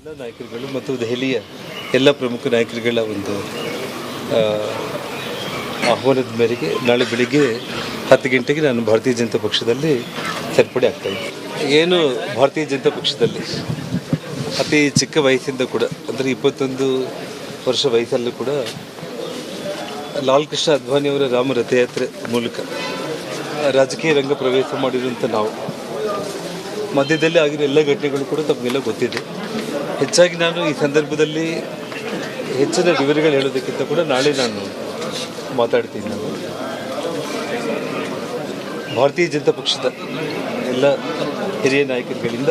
ಎಲ್ಲ ನಾಯಕರುಗಳು ಮತ್ತು ದೆಹಲಿಯ ಎಲ್ಲ ಪ್ರಮುಖ ನಾಯಕರುಗಳ ಒಂದು ಆಹ್ವಾನದ ಮೇರೆಗೆ ನಾಳೆ ಬೆಳಿಗ್ಗೆ 10 ಗಂಟೆಗೆ ನಾನು ಭಾರತೀಯ ಜನತಾ ಪಕ್ಷದಲ್ಲಿ ಸೇರ್ಪಡೆ ಆಗ್ತಾಯಿದ್ದೆ. ಏನು ಭಾರತೀಯ ಜನತಾ ಪಕ್ಷದಲ್ಲಿ ಅತಿ ಚಿಕ್ಕ ವಯಸ್ಸಿಂದ ಕೂಡ ಅಂದರೆ 21 ವರ್ಷ ವಯಸ್ಸಲ್ಲೂ ಕೂಡ ಲಾಲ್ ಕೃಷ್ಣ ಅದ್ವಾನಿಯವರ ರಾಮ ರಥಯಾತ್ರೆ ಮೂಲಕ ರಾಜಕೀಯ ರಂಗ ಪ್ರವೇಶ ಮಾಡಿರುವಂಥ ನಾವು ಮಧ್ಯದಲ್ಲಿ ಆಗಿರೋ ಎಲ್ಲ ಘಟನೆಗಳು ಕೂಡ ತಮಗೆಲ್ಲ ಗೊತ್ತಿದೆ. ಹೆಚ್ಚಾಗಿ ನಾನು ಈ ಸಂದರ್ಭದಲ್ಲಿ ಹೆಚ್ಚಿನ ವಿವರಗಳು ಹೇಳೋದಕ್ಕಿಂತ ಕೂಡ ನಾಳೆ ನಾನು ಮಾತಾಡ್ತೀನಿ. ನಾನು ಭಾರತೀಯ ಜನತಾ ಪಕ್ಷದ ಎಲ್ಲ ಹಿರಿಯ ನಾಯಕರುಗಳಿಂದ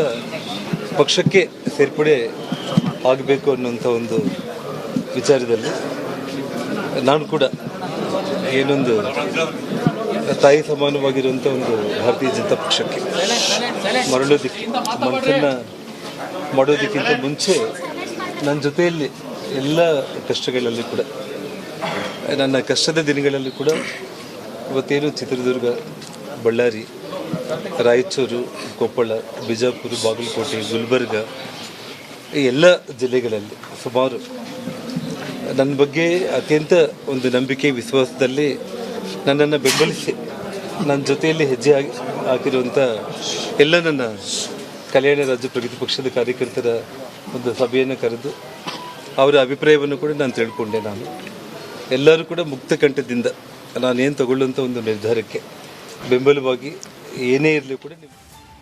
ಪಕ್ಷಕ್ಕೆ ಸೇರ್ಪಡೆ ಆಗಬೇಕು ಅನ್ನುವಂಥ ಒಂದು ವಿಚಾರದಲ್ಲಿ ನಾನು ಕೂಡ ಏನೊಂದು ತಾಯಿ ಸಮಾನವಾಗಿರುವಂಥ ಒಂದು ಭಾರತೀಯ ಜನತಾ ಪಕ್ಷಕ್ಕೆ ಮನಸ್ಸನ್ನು ಮಾಡೋದಕ್ಕಿಂತ ಮುಂಚೆ ನನ್ನ ಜೊತೆಯಲ್ಲಿ ಎಲ್ಲ ಕಷ್ಟಗಳಲ್ಲಿ ಕೂಡ ನನ್ನ ಕಷ್ಟದ ದಿನಗಳಲ್ಲಿ ಕೂಡ ಇವತ್ತೇನು ಚಿತ್ರದುರ್ಗ, ಬಳ್ಳಾರಿ, ರಾಯಚೂರು, ಕೊಪ್ಪಳ, ಬಿಜಾಪುರ, ಬಾಗಲಕೋಟೆ, ಗುಲ್ಬರ್ಗ ಈ ಎಲ್ಲ ಜಿಲ್ಲೆಗಳಲ್ಲಿ ಸುಮಾರು ನನ್ನ ಬಗ್ಗೆ ಅತ್ಯಂತ ಒಂದು ನಂಬಿಕೆ ವಿಶ್ವಾಸದಲ್ಲಿ ನನ್ನನ್ನು ಬೆಂಬಲಿಸಿ ನನ್ನ ಜೊತೆಯಲ್ಲಿ ಹೆಜ್ಜೆ ಹಾಕಿರುವಂಥ ಎಲ್ಲ ನನ್ನ ಕಲ್ಯಾಣ ರಾಜ್ಯ ಪ್ರಗತಿ ಪಕ್ಷದ ಕಾರ್ಯಕರ್ತರ ಒಂದು ಸಭೆಯನ್ನು ಕರೆದು ಅವರ ಅಭಿಪ್ರಾಯವನ್ನು ಕೂಡ ನಾನು ತಿಳ್ಕೊಂಡೆ. ನಾನು ಎಲ್ಲರೂ ಕೂಡ ಮುಕ್ತ ಕಂಠದಿಂದ ನಾನೇನು ತಗೊಳ್ಳುವಂಥ ಒಂದು ನಿರ್ಧಾರಕ್ಕೆ ಬೆಂಬಲವಾಗಿ ಏನೇ ಇರಲಿ ಕೂಡ